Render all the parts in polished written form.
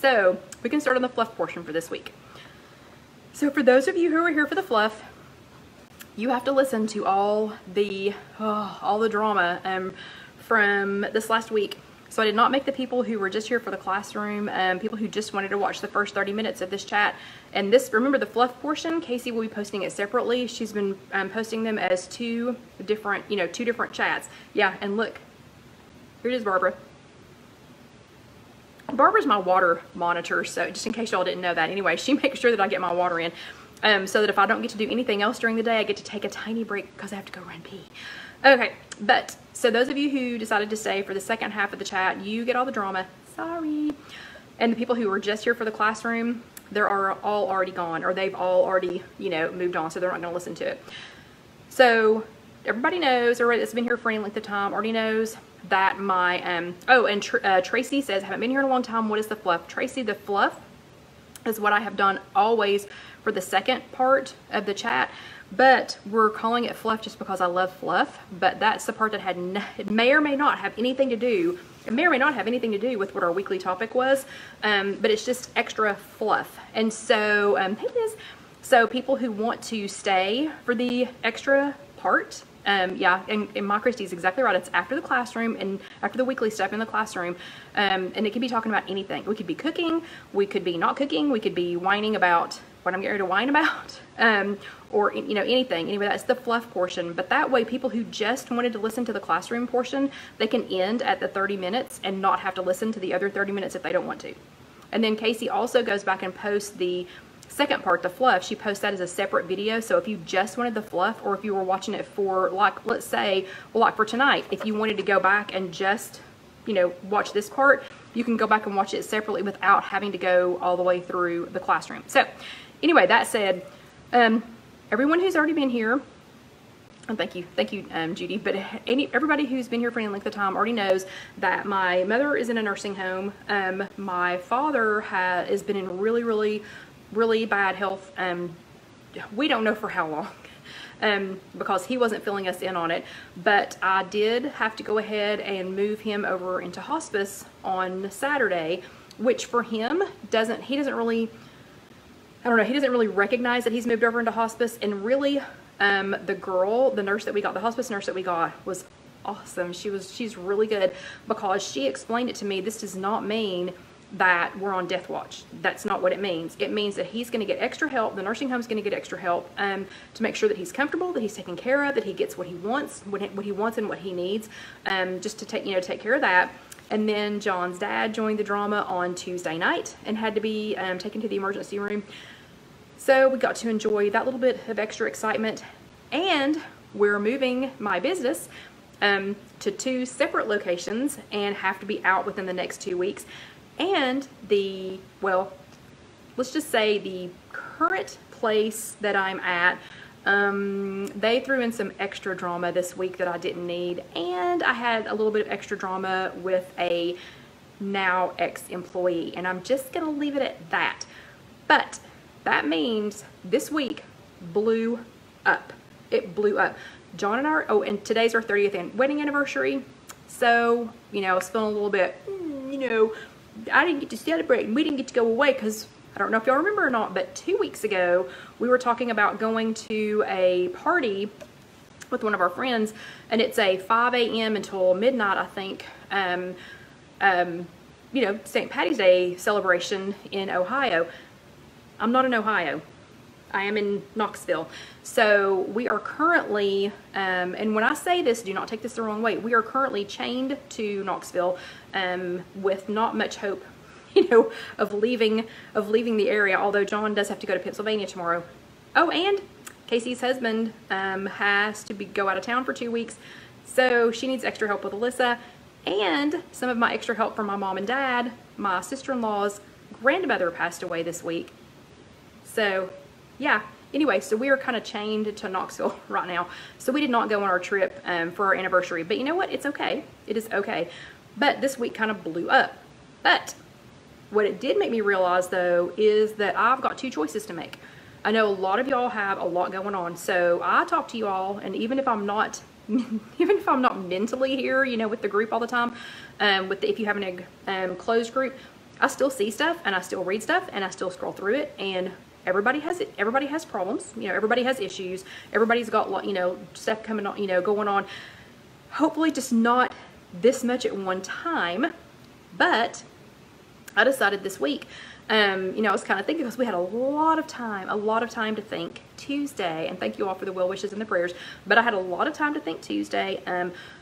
So we can start on the fluff portion for this week. So for those of you who are here for the fluff, you have to listen to all the drama from this last week. So I did not make the people who were just here for the classroom, people who just wanted to watch the first 30 minutes of this chat. And this, remember the fluff portion, Casey will be posting it separately. She's been posting them as two different chats. Yeah, and look, here it is, Barbara. Barbara's my water monitor, so just in case y'all didn't know that. Anyway, she makes sure that I get my water in, so that if I don't get to do anything else during the day, I get to take a tiny break because I have to go run pee. Okay, but so those of you who decided to stay for the second half of the chat, you get all the drama. Sorry. And the people who were just here for the classroom, they're all already gone, or they've all already, moved on, so they're not going to listen to it. So everybody knows, everybody that's been here for any length of time already knows that my, Tracy says, haven't been here in a long time. What is the fluff? Tracy, the fluff is what I have done always for the second part of the chat. But we're calling it fluff just because I love fluff. But that's the part that it may or may not have anything to do. It may or may not have anything to do with what our weekly topic was. But it's just extra fluff. And so, hey Liz. So people who want to stay for the extra part, yeah, and my Christy's exactly right. It's after the classroom and after the weekly stuff in the classroom. And it could be talking about anything. We could be cooking. We could be not cooking. We could be whining about what I'm getting ready to whine about. Or anything. Anyway, that's the fluff portion. But that way, people who just wanted to listen to the classroom portion, they can end at the 30 minutes and not have to listen to the other 30 minutes if they don't want to. And then Casey also goes back and posts the second part, the fluff. She posts that as a separate video. So if you just wanted the fluff, or if you were watching it for, like, let's say, well, like for tonight, if you wanted to go back and just, watch this part, you can go back and watch it separately without having to go all the way through the classroom. So anyway, that said, everyone who's already been here, and thank you, Judy, but everybody who's been here for any length of time already knows that my mother is in a nursing home. My father has been in really bad health. We don't know for how long, because he wasn't filling us in on it, but I did have to go ahead and move him over into hospice on Saturday, which for him he doesn't really recognize that he's moved over into hospice. And really, the nurse that we got, the hospice nurse that we got, was awesome. She's really good, because she explained it to me. This does not mean that we're on death watch. That's not what it means. It means that he's going to get extra help. The nursing home is going to get extra help to make sure that he's comfortable, that he's taken care of, that he gets what he wants, what he wants and what he needs, just to take care of that. And then John's dad joined the drama on Tuesday night and had to be taken to the emergency room. So we got to enjoy that little bit of extra excitement. And we're moving my business to 2 separate locations and have to be out within the next 2 weeks. And let's just say the current place that I'm at, they threw in some extra drama this week that I didn't need. And I had a little bit of extra drama with a now ex-employee. And I'm just going to leave it at that. But that means this week blew up. It blew up. John and I, and today's our 30th wedding anniversary. So, I was feeling a little bit, I didn't get to celebrate and we didn't get to go away because I don't know if y'all remember or not, but 2 weeks ago, we were talking about going to a party with one of our friends, and it's a 5 a.m. until midnight, I think, St. Patty's Day celebration in Ohio. I'm not in Ohio. I am in Knoxville. So we are currently, and when I say this, do not take this the wrong way, we are currently chained to Knoxville with not much hope, of leaving the area, although John does have to go to Pennsylvania tomorrow. Oh, and Casey's husband has to go out of town for 2 weeks, so she needs extra help with Alyssa, and some of my extra help from my mom and dad. My sister-in-law's grandmother passed away this week. So, yeah. Anyway, so we are kind of chained to Knoxville right now. So we did not go on our trip for our anniversary. But you know what? It's okay. It is okay. But this week kind of blew up. But what it did make me realize, though, is that I've got 2 choices to make. I know a lot of y'all have a lot going on. So I talk to you all, and even if I'm not mentally here, with the group all the time, with the If You Have an Egg closed group, I still see stuff and I still read stuff and I still scroll through it, and everybody has it. Everybody has problems. You know, everybody has issues. Everybody's got, you know, stuff coming on, you know, going on. Hopefully just not this much at one time. But I decided this week, you know, I was kind of thinking, because we had a lot of time to think Tuesday, and thank you all for the well wishes and the prayers, but I had a lot of time to think Tuesday.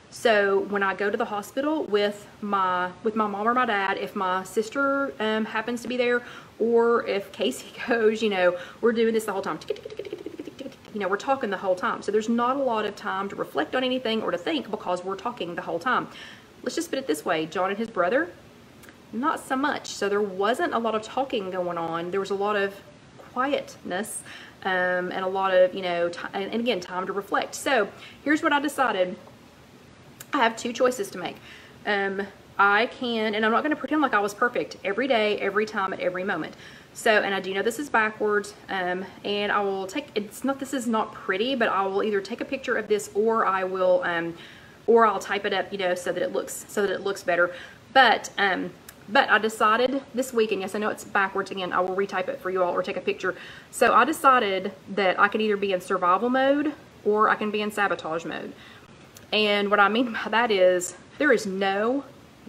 So when I go to the hospital with my mom or my dad, if my sister happens to be there, or if Casey goes, you know, we're doing this the whole time. You know, we're talking the whole time. So there's not a lot of time to reflect on anything or to think, because we're talking the whole time. Let's just put it this way. John and his brother, not so much. So there wasn't a lot of talking going on. There was a lot of quietness and a lot of, you know, and again, time to reflect. So here's what I decided. I have two choices to make. I can, and I'm not going to pretend like I was perfect every day, every time, at every moment. So, and I do know this is backwards, and I will take, it's not, this is not pretty, but I will either take a picture of this, or I will, or I'll type it up, you know, so that it looks better. But I decided this week, and yes, I know it's backwards again, I will retype it for you all or take a picture. So I decided that I can either be in survival mode or I can be in sabotage mode. And what I mean by that is, there is no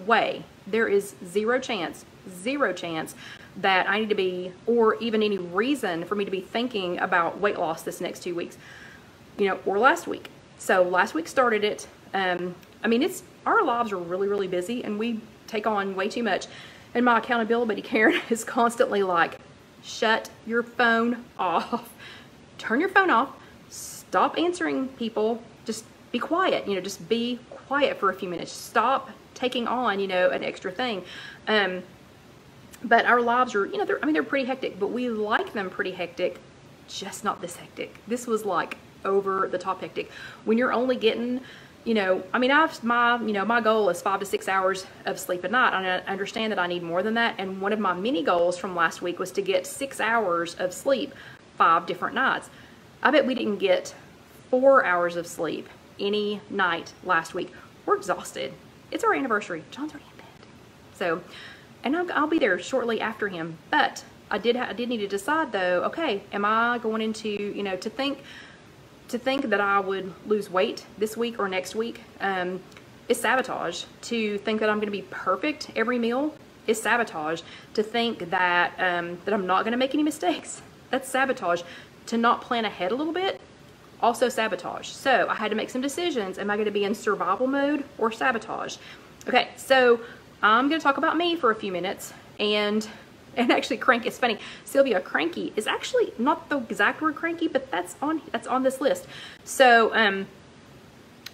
way, there is zero chance that I need to be, or even any reason for me to be thinking about weight loss this next 2 weeks, you know, or last week. So last week started it. I mean, our lives are really, really busy, and we take on way too much. And my accountability Karen is constantly like, shut your phone off, turn your phone off, stop answering people, just be quiet, you know, just be quiet for a few minutes. Stop taking on, you know, an extra thing. But our lives are, you know, they're pretty hectic, but we like them pretty hectic, just not this hectic. This was like over the top hectic. When you're only getting, you know, I mean, my goal is 5 to 6 hours of sleep a night. I understand that I need more than that. And one of my mini goals from last week was to get 6 hours of sleep 5 different nights. I bet we didn't get 4 hours of sleep any night last week. We're exhausted. It's our anniversary. John's already in bed. So, and I'll be there shortly after him. But I did need to decide though, okay, am I going into, you know, to think that I would lose weight this week or next week is sabotage. To think that I'm going to be perfect every meal is sabotage. To think that that I'm not going to make any mistakes, that's sabotage. To not plan ahead a little bit, also sabotage. So I had to make some decisions. Am I going to be in survival mode or sabotage? Okay, so I'm going to talk about me for a few minutes, and actually cranky. It's funny, Sylvia, cranky is actually not the exact word cranky, but that's on this list. So we're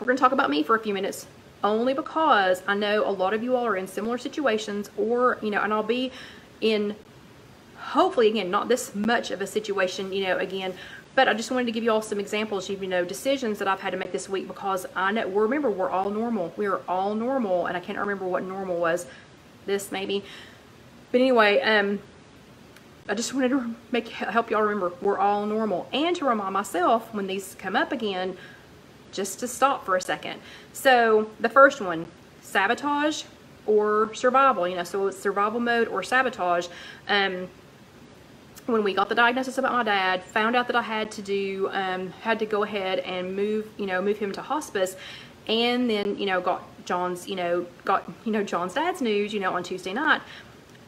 going to talk about me for a few minutes, only because I know a lot of you all are in similar situations, or, you know, and I'll be in, hopefully, again, not this much of a situation, you know, again, but I just wanted to give you all some examples, you know, decisions that I've had to make this week, because I know, remember, we're all normal. We are all normal, and I can't remember what normal was. This maybe. But anyway, I just wanted to help y'all remember we're all normal, and to remind myself when these come up again, just to stop for a second. So the first one, sabotage or survival, you know, so it's survival mode or sabotage. When we got the diagnosis about my dad, found out that I had to go ahead and move him to hospice, and then, you know, got John's dad's news, you know, on Tuesday night.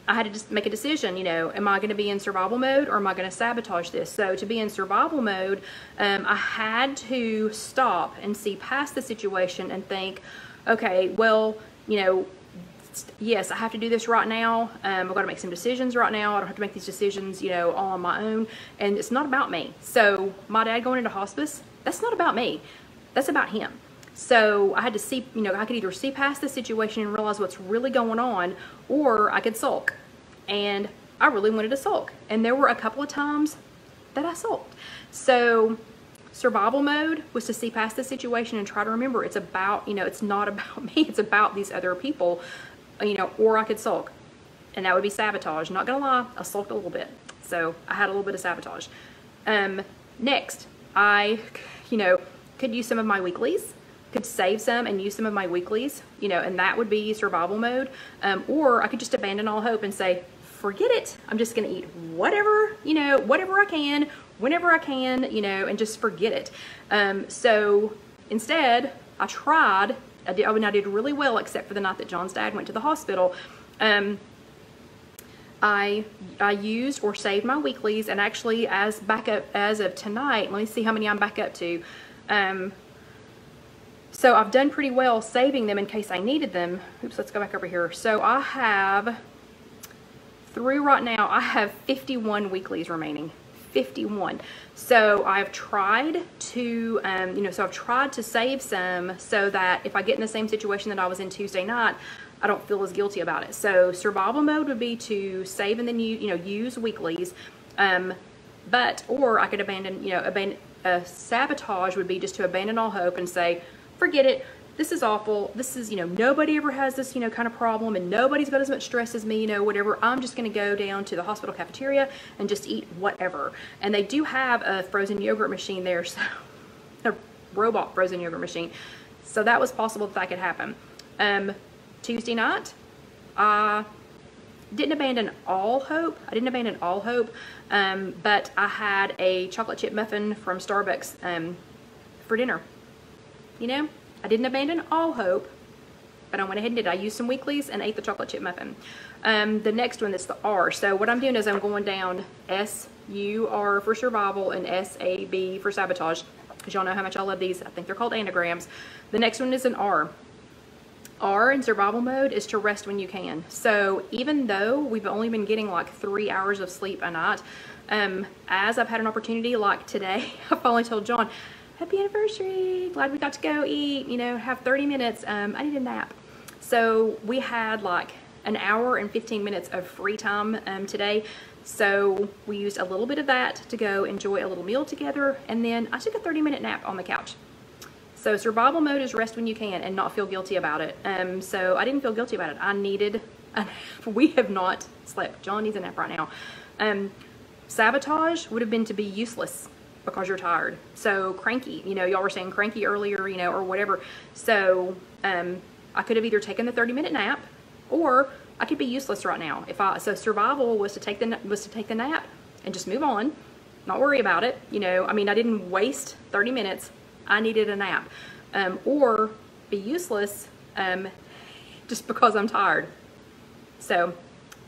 I had to just make a decision, you know, am I going to be in survival mode or am I going to sabotage this? So to be in survival mode, I had to stop and see past the situation and think, okay, well, you know, yes, I have to do this right now. I've got to make some decisions right now. I don't have to make these decisions, you know, all on my own. And it's not about me. So my dad going into hospice, that's not about me. That's about him. So I had to see, you know, I could either see past the situation and realize what's really going on, or I could sulk. And I really wanted to sulk. And there were a couple of times that I sulked. So survival mode was to see past the situation and try to remember it's about, you know, it's not about me. It's about these other people, you know, or I could sulk. And that would be sabotage. Not gonna lie, I sulked a little bit. So I had a little bit of sabotage. Next, I, you know, could use some of my weeklies. could save some and use some of my weeklies, you know, and that would be survival mode. Or I could just abandon all hope and say, forget it. I'm just going to eat whatever, you know, whatever I can, whenever I can, you know, and just forget it. So instead, I tried. I did really well, except for the night that John's dad went to the hospital. I used or saved my weeklies, and actually as backup as of tonight, let me see how many I'm back up to. So I've done pretty well saving them in case I needed them. Oops, let's go back over here. So I have, through right now, I have 51 weeklies remaining. 51. So I've tried to, you know, so I've tried to save some so that if I get in the same situation that I was in Tuesday night, I don't feel as guilty about it. So survival mode would be to save and then use weeklies, or I could abandon, sabotage would be just to abandon all hope and say, forget it. This is awful. This is, nobody ever has this, kind of problem, and nobody's got as much stress as me, whatever. I'm just going to go down to the hospital cafeteria and just eat whatever. And they do have a frozen yogurt machine there, so a robot frozen yogurt machine. So that was possible that could happen. Tuesday night, I didn't abandon all hope. But I had a chocolate chip muffin from Starbucks for dinner. I didn't abandon all hope, but I went ahead and did. I used some weeklies and ate the chocolate chip muffin. The next one, that's the R. So what I'm doing is I'm going down S-U-R for survival and S-A-B for sabotage, because y'all know how much I love these. I think they're called anagrams. The next one is an R. R in survival mode is to rest when you can. So even though we've only been getting like 3 hours of sleep a night, as I've had an opportunity like today, I finally told John, happy anniversary, glad we got to go eat, have 30 minutes. I need a nap. So we had like an hour and 15 minutes of free time today. So we used a little bit of that to go enjoy a little meal together. And then I took a 30-minute nap on the couch. So survival mode is rest when you can and not feel guilty about it. So I didn't feel guilty about it. I needed a nap. We have not slept. John needs a nap right now. Sabotage would have been to be useless because you're tired. So cranky, y'all were saying cranky earlier, or whatever. So I could have either taken the 30-minute nap, or I could be useless right now. So survival was to take the nap and just move on, not worry about it. I didn't waste 30 minutes. I needed a nap, or be useless just because I'm tired. So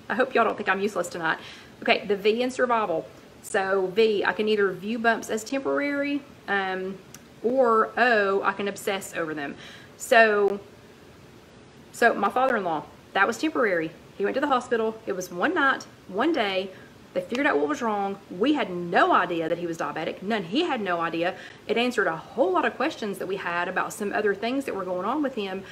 I hope y'all don't think I'm useless tonight. Okay, the V in survival. So V, I can either view bumps as temporary, or O, I can obsess over them. So my father-in-law, that was temporary. He went to the hospital. It was one night, one day. They figured out what was wrong. We had no idea that he was diabetic. He had no idea. It answered a whole lot of questions that we had about some other things that were going on with him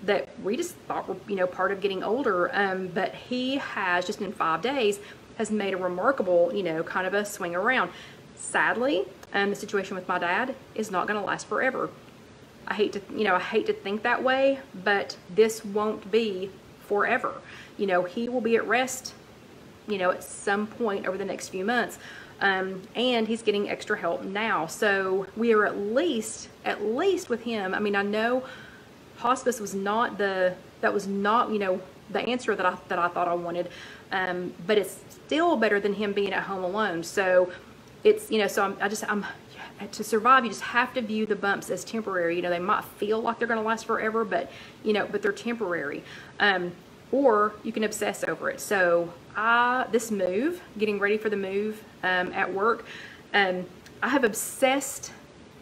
that we just thought were, part of getting older. But he has, just in 5 days, has made a remarkable, kind of a swing around. Sadly, the situation with my dad is not going to last forever. I hate to think that way, but this won't be forever. He will be at rest, at some point over the next few months. And he's getting extra help now. So we are at least with him. I know hospice was not the answer that I thought I wanted. But it's still better than him being at home alone. So it's, so to survive, you just have to view the bumps as temporary. They might feel like they're going to last forever, but they're temporary. Or you can obsess over it. So this move, getting ready for the move at work, I have obsessed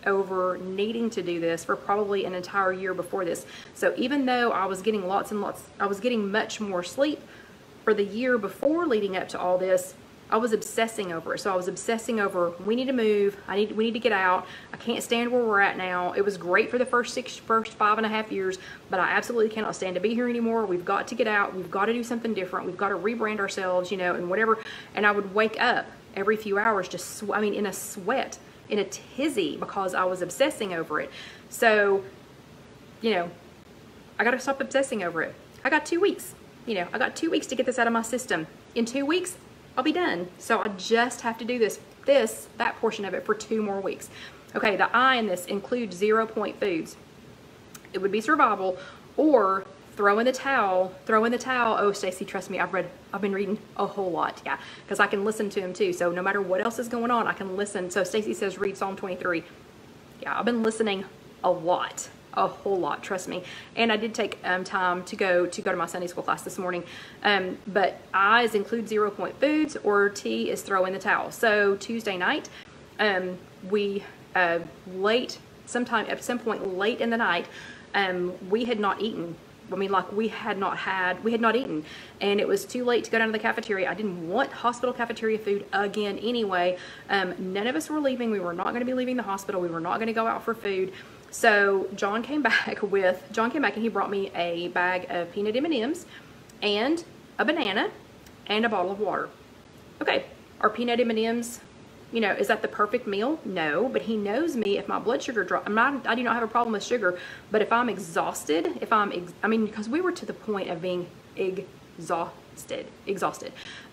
over needing to do this for probably an entire year before this. So even though I was getting I was getting much more sleep for the year before leading up to all this, I was obsessing over it. So I was obsessing over, we need to move. We need to get out. I can't stand where we're at now. It was great for the first 5.5 years, but I absolutely cannot stand to be here anymore. We've got to get out. We've got to do something different. We've got to rebrand ourselves, and whatever. And I would wake up every few hours just, in a sweat, in a tizzy, because I was obsessing over it. So, I got to stop obsessing over it. I got 2 weeks. I got 2 weeks to get this out of my system. In 2 weeks, I'll be done. So I just have to do that portion of it for 2 more weeks. Okay, the I in this includes 0 point foods. it would be survival, or throw in the towel. Oh, Stacy, trust me, I've been reading a whole lot, yeah, because I can listen to him too. So no matter what else is going on, I can listen. So Stacy says read Psalm 23. Yeah, I've been listening a lot, a whole lot, trust me. And I did take time to go to my Sunday school class this morning. But I's include 0-point foods, or T is throw in the towel. So Tuesday night, we at some point late in the night, we had not eaten. I mean, like, we had not eaten, and it was too late to go down to the cafeteria. I didn't want hospital cafeteria food again anyway. None of us were leaving. We were not going to be leaving the hospital. We were not going to go out for food. So John came back and he brought me a bag of peanut M&Ms and a banana and a bottle of water. Okay, our peanut M&Ms, you know, is that the perfect meal? No, but he knows me. If my blood sugar drops, I do not have a problem with sugar, but if I'm exhausted, because we were to the point of being exhausted.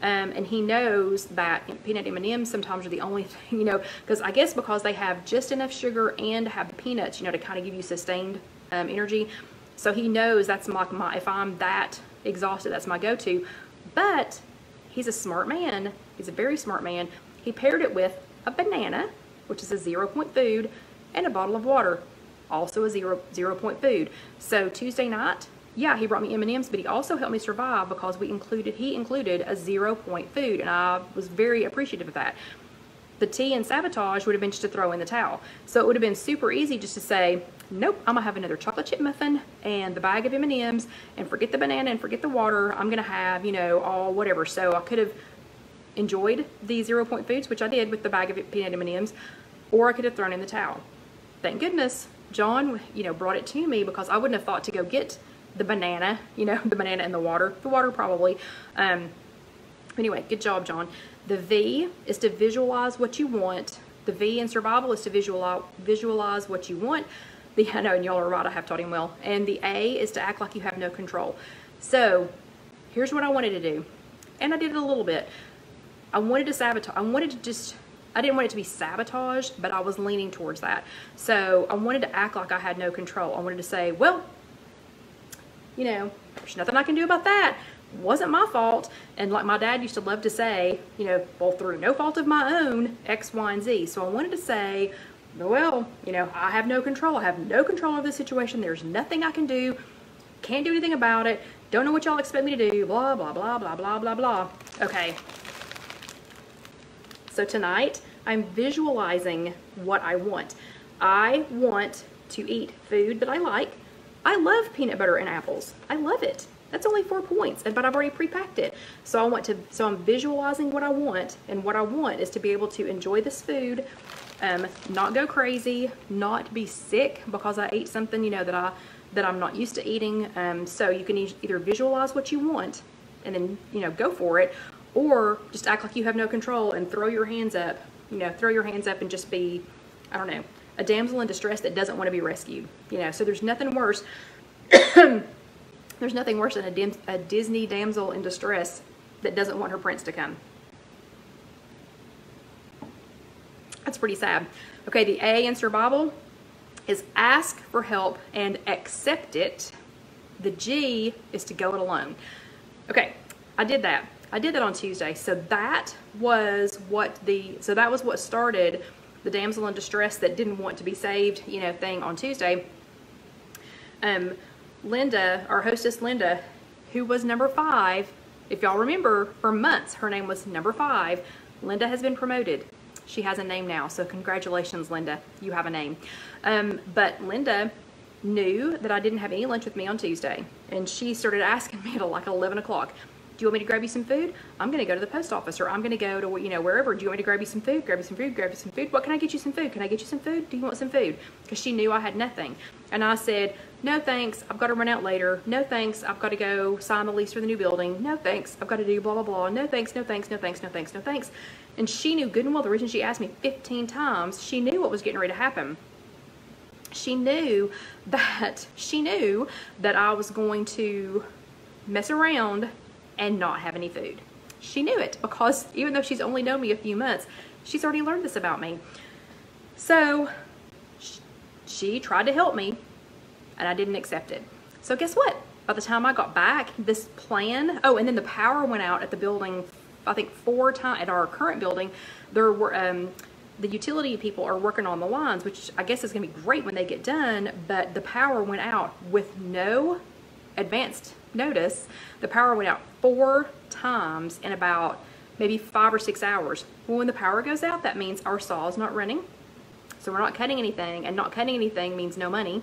And he knows that peanut M&Ms sometimes are the only thing, you know, because they have just enough sugar and have the peanuts, you know, to kind of give you sustained energy. So he knows that's if I'm that exhausted, that's my go-to. But he's a smart man. He's a very smart man. He paired it with a banana, which is a 0-point food, and a bottle of water, also a 0-point food. So Tuesday night, yeah, he brought me M&Ms, but he also helped me survive because he included a 0-point food, and I was very appreciative of that. The T in Sabotage would have been just to throw in the towel. So it would have been super easy just to say, nope, I'm gonna have another chocolate chip muffin and the bag of M&Ms, and forget the banana and forget the water. I'm gonna have, you know, all whatever. So I could have enjoyed the 0-point foods, which I did with the bag of peanut M&Ms, or I could have thrown in the towel. Thank goodness John, you know, brought it to me, because I wouldn't have thought to go get the banana, you know, the banana and the water probably. Anyway, good job, John. The V is to visualize what you want. The V in survival is to visualize what you want. I know, and y'all are right, I have taught him well. And the A is to act like you have no control. So here's what I wanted to do, and I did it a little bit. I wanted to sabotage. I didn't want it to be sabotaged, but I was leaning towards that. So I wanted to act like I had no control. I wanted to say, well, you know, there's nothing I can do about that. It wasn't my fault. And like my dad used to love to say, you know, well, through no fault of my own, X, Y, and Z. So I wanted to say, well, you know, I have no control. I have no control of this situation. There's nothing I can do. Can't do anything about it. Don't know what y'all expect me to do. Blah, blah, blah, blah, blah, blah, blah. Okay. So tonight, I'm visualizing what I want. I want to eat food that I like. I love peanut butter and apples. I love it. That's only 4 points, but I've already pre-packed it. So I'm visualizing what I want, and what I want is to be able to enjoy this food, not go crazy, not be sick because I ate something, you know, that I'm not used to eating. So you can either visualize what you want and then, you know, go for it, or just act like you have no control and throw your hands up, you know, and just be, I don't know, a damsel in distress that doesn't want to be rescued, you know. So there's nothing worse. There's nothing worse than a Disney damsel in distress that doesn't want her prince to come. That's pretty sad. Okay, the A in survival is ask for help and accept it. The G is to go it alone. Okay, I did that. I did that on Tuesday. So that was what started the damsel in distress that didn't want to be saved, you know, thing on Tuesday. Linda, our hostess Linda, who was number 5, if y'all remember, for months, her name was number 5. Linda has been promoted. She has a name now, so congratulations, Linda. You have a name. But Linda knew that I didn't have any lunch with me on Tuesday, and she started asking me at like 11 o'clock, do you want me to grab you some food? I'm going to go to the post office, or I'm going to go to, you know, wherever. Do you want me to grab you some food? Grab you some food? Grab you some food? What can I get you some food? Can I get you some food? Do you want some food? Because she knew I had nothing. And I said, no thanks, I've got to run out later. No thanks, I've got to go sign the lease for the new building. No thanks, I've got to do blah, blah, blah. No thanks, no thanks, no thanks, no thanks, no thanks. And she knew good and well, the reason she asked me 15 times, she knew what was getting ready to happen. She knew that I was going to mess around and not have any food. She knew it, because even though she's only known me a few months, she's already learned this about me. So she tried to help me, and I didn't accept it. So guess what? By the time I got back, this plan, oh, and then the power went out at the building, I think 4 times at our current building. There were, the utility people are working on the lines, which I guess is gonna be great when they get done, but the power went out with no advanced notice. The power went out 4 times in about maybe 5 or 6 hours. Well, when the power goes out, that means our saw is not running. So we're not cutting anything, and not cutting anything means no money.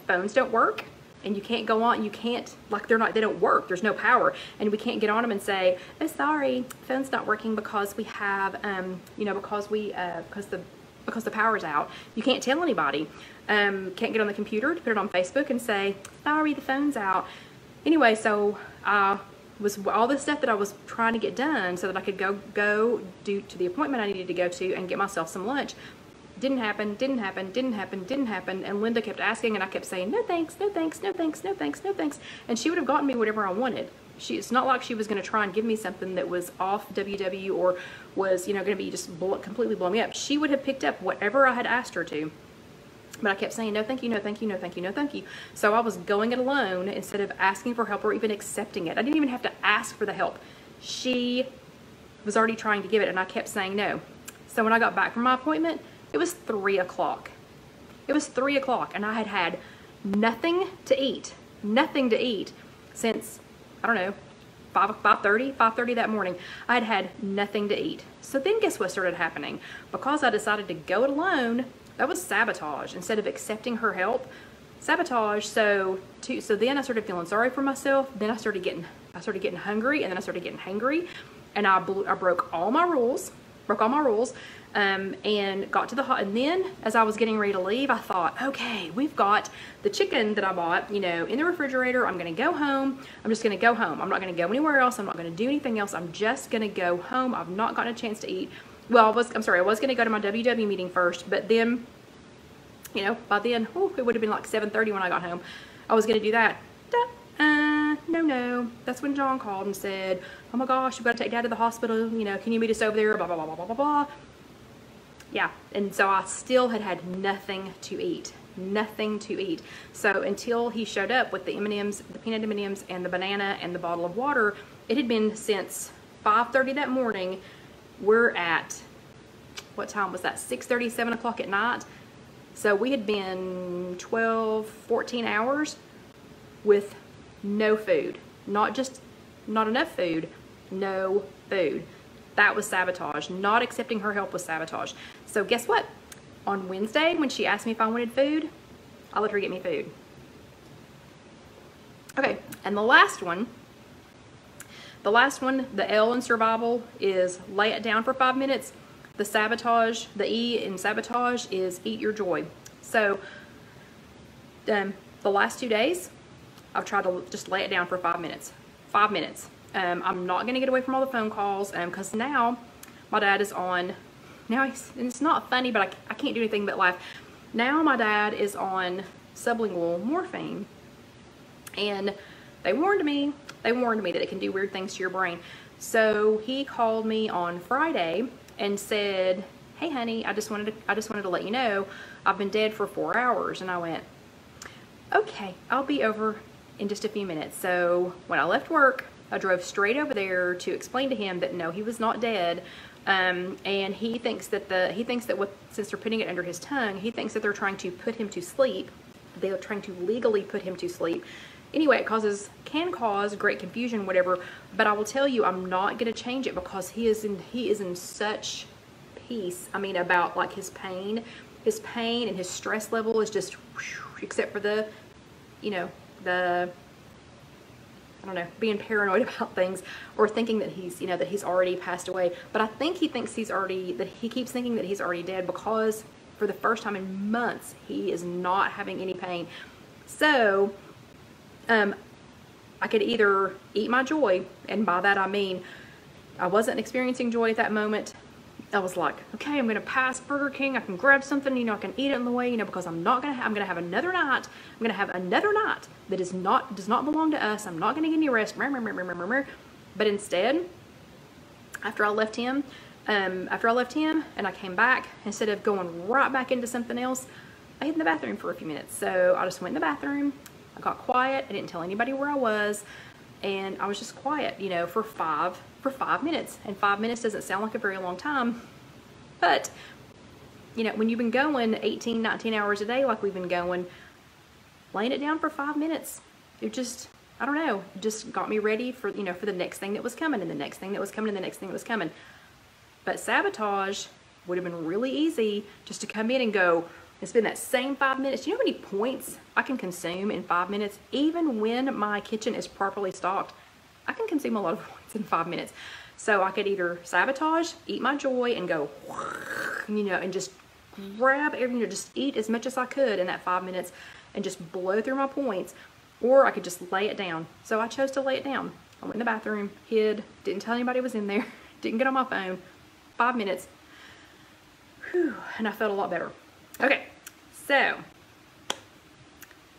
Phones don't work, and you can't go on, you can't, like they don't work, there's no power, and we can't get on them and say, oh, sorry, phone's not working because we have, you know, because the power's out. You can't tell anybody. Can't get on the computer to put it on Facebook and say, sorry, the phone's out. Anyway, so was all this stuff that I was trying to get done so that I could go do to the appointment I needed to go to and get myself some lunch. Didn't happen, didn't happen, didn't happen, didn't happen. And Linda kept asking, and I kept saying, no thanks, no thanks, no thanks, no thanks, no thanks. And she would have gotten me whatever I wanted. It's not like she was going to try and give me something that was off WW or was, you know, going to be just completely blow me up. She would have picked up whatever I had asked her to. But I kept saying, no thank you, no thank you, no thank you, no thank you. So I was going it alone instead of asking for help or even accepting it. I didn't even have to ask for the help. She was already trying to give it, and I kept saying no. So when I got back from my appointment, it was 3 o'clock. It was 3 o'clock, and I had had nothing to eat since, I don't know, 5:30 that morning. I had had nothing to eat. So then guess what started happening? Because I decided to go it alone, that was sabotage. Instead of accepting her help, sabotage. So then I started feeling sorry for myself. Then I started getting hungry, and then I started getting hangry, and I broke all my rules. And got to the hot, and then as I was getting ready to leave, I thought, okay, we've got the chicken that I bought, you know, in the refrigerator. I'm gonna go home. I'm just gonna go home. I'm not gonna go anywhere else. I'm not gonna do anything else. I'm just gonna go home. I've not gotten a chance to eat. Well, I was gonna go to my WW meeting first, but then, you know, by then, it would have been like 7:30 when I got home. I was gonna do that. No. That's when John called and said, oh my gosh, you've got to take Dad to the hospital. You know, can you meet us over there? Blah, blah, blah, blah, blah, blah. Yeah, and so I still had nothing to eat. Nothing to eat. So until he showed up with the M&Ms, the peanut M&Ms, and the banana and the bottle of water, it had been since 5:30 that morning. We're at, what time was that? 6:30, 7 o'clock at night. So we had been 12, 14 hours with no food. Not enough food, no food. That was sabotage. Not accepting her help was sabotage. So guess what? On Wednesday, when she asked me if I wanted food, I let her get me food. Okay, and the last one, the L in survival is lay it down for 5 minutes. The sabotage, the E in sabotage is eat your joy. So the last 2 days, I've tried to just lay it down for 5 minutes. 5 minutes. I'm not going to get away from all the phone calls because now my dad is on, and it's not funny, but I can't do anything but laugh. Now my dad is on sublingual morphine, and they warned me that it can do weird things to your brain. So he called me on Friday and said, hey honey, I just wanted to let you know I've been dead for 4 hours. And I went, okay, I'll be over in just a few minutes. So when I left work, I drove straight over there to explain to him that no, he was not dead. And he thinks that since they're putting it under his tongue, he thinks that they're trying to put him to sleep. They're trying to legally put him to sleep. Anyway, it can cause great confusion, whatever. But I will tell you, I'm not going to change it because he is in such peace. I mean, about like his pain and his stress level is just, except for the, you know, I don't know, being paranoid about things or thinking that he's already passed away. But I think he thinks he keeps thinking that he's already dead because for the first time in months, he is not having any pain. So, I could either eat my joy, and by that I mean, I wasn't experiencing joy at that moment. I was like, okay, I'm going to pass Burger King. I can grab something, you know, I can eat it on the way, you know, because I'm going to have another night. I'm going to have another night that does not belong to us. I'm not going to get any rest. But instead, after I left him and I came back, instead of going right back into something else, I hid in the bathroom for a few minutes. So I just went in the bathroom, I got quiet, I didn't tell anybody where I was, and I was just quiet, you know, for five minutes. And 5 minutes doesn't sound like a very long time, but you know, when you've been going 18, 19 hours a day like we've been going, laying it down for 5 minutes, it just, I don't know, just got me ready for, you know, for the next thing that was coming, and the next thing that was coming, and the next thing that was coming. But Sabotage would have been really easy just to come in and go, and spend that same 5 minutes. Do you know how many points I can consume in 5 minutes? Even when my kitchen is properly stocked, I can consume a lot of points in 5 minutes. So I could either Sabotage, eat my joy, and go, you know, and just grab everything, you know, just eat as much as I could in that 5 minutes and just blow through my points, or I could just lay it down. So I chose to lay it down. I went in the bathroom, hid, didn't tell anybody was in there, didn't get on my phone. 5 minutes. Whew, and I felt a lot better. Okay, so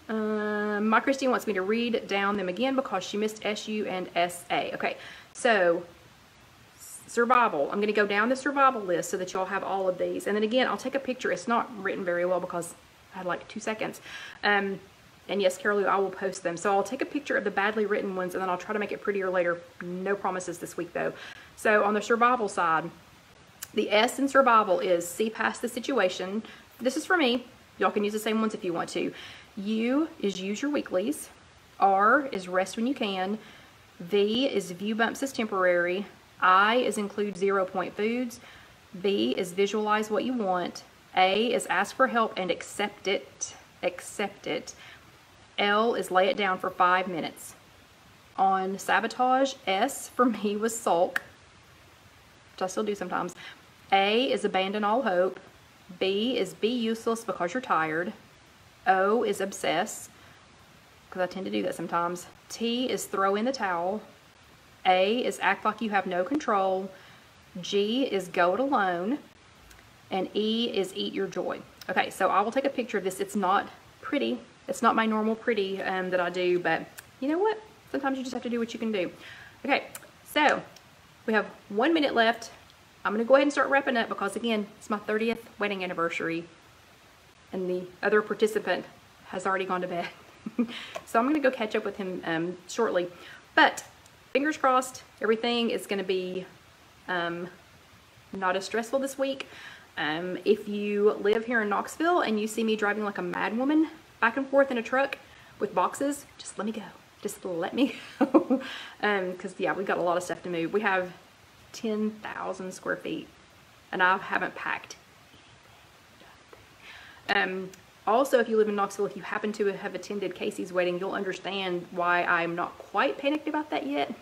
my Christine wants me to read down them again because she missed SU and SA. Okay, so survival. I'm going to go down the survival list so that y'all have all of these. And then again, I'll take a picture. It's not written very well because I had like 2 seconds. And yes, Carol Lou, I will post them. So I'll take a picture of the badly written ones, and then I'll try to make it prettier later. No promises this week though. So on the survival side, the S in survival is see past the situation. This is for me. Y'all can use the same ones if you want to. U is use your weeklies. R is rest when you can. V is view bumps as temporary. I is include 0-point foods. B is visualize what you want. A is ask for help and accept it. Accept it. L is lay it down for 5 minutes. On Sabotage, S for me was sulk, which I still do sometimes. A is abandon all hope. B is be useless because you're tired. O is obsess, because I tend to do that sometimes. T is throw in the towel. A is act like you have no control. G is go it alone. And E is eat your joy. Okay, so I will take a picture of this. It's not pretty. It's not my normal pretty that I do, but you know what? Sometimes you just have to do what you can do. Okay, so we have 1 minute left. I'm going to go ahead and start wrapping up because, again, it's my 30th wedding anniversary, and the other participant has already gone to bed. So I'm going to go catch up with him shortly. But fingers crossed, everything is going to be not as stressful this week. If you live here in Knoxville and you see me driving like a mad woman back and forth in a truck with boxes, just let me go. Just let me go. Because, yeah, we've got a lot of stuff to move. We have 10,000 square feet, and I haven't packed. Also, if you live in Knoxville, if you happen to have attended Casey's wedding, you'll understand why I'm not quite panicked about that yet.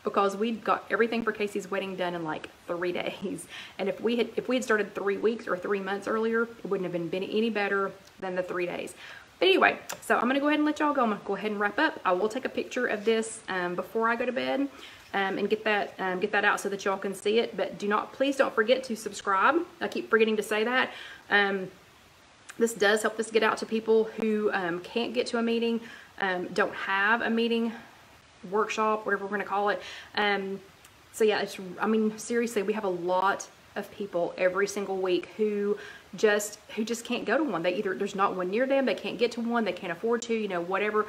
Because we got everything for Casey's wedding done in like 3 days, and if we had started 3 weeks or 3 months earlier, it wouldn't have been any better than the 3 days. But anyway, so I'm gonna go ahead and let y'all go. I'm gonna go ahead and wrap up. I will take a picture of this before I go to bed and get that out so that y'all can see it. But please don't forget to subscribe. I keep forgetting to say that. This does help us get out to people who can't get to a meeting, don't have a meeting, workshop, whatever we're going to call it. So yeah, I mean, seriously, we have a lot of people every single week who just can't go to one. There's not one near them, they can't get to one, they can't afford to, you know, whatever.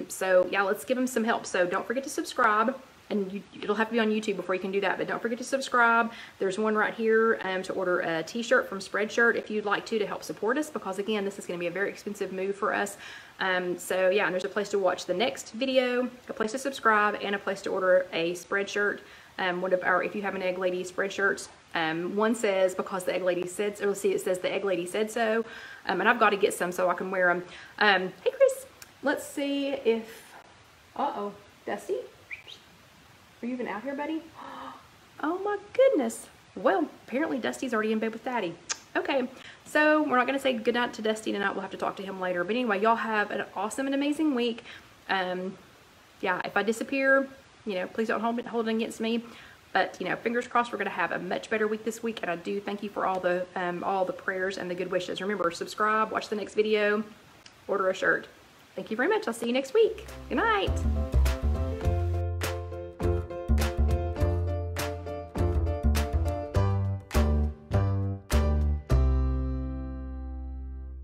So yeah, let's give them some help. So don't forget to subscribe. And it'll have to be on YouTube before you can do that, but don't forget to subscribe. There's one right here to order a t-shirt from Spreadshirt if you'd like to help support us, because again, this is going to be a very expensive move for us. So yeah, and there's a place to watch the next video, a place to subscribe, and a place to order a Spreadshirt, one of our If You Have an Egg Lady Spreadshirts. One says, because the Egg Lady said so, see, it says the Egg Lady said so, and I've got to get some so I can wear them. Hey Chris, let's see if, uh-oh, Dusty? Are you even out here, buddy? Oh my goodness. Well, apparently Dusty's already in bed with Daddy. Okay, so we're not going to say goodnight to Dusty tonight. We'll have to talk to him later. But anyway, y'all have an awesome and amazing week. Yeah, if I disappear, you know, please don't hold it against me. But, you know, fingers crossed we're going to have a much better week this week. And I do thank you for all the prayers and the good wishes. Remember, subscribe, watch the next video, order a shirt. Thank you very much. I'll see you next week. Good night.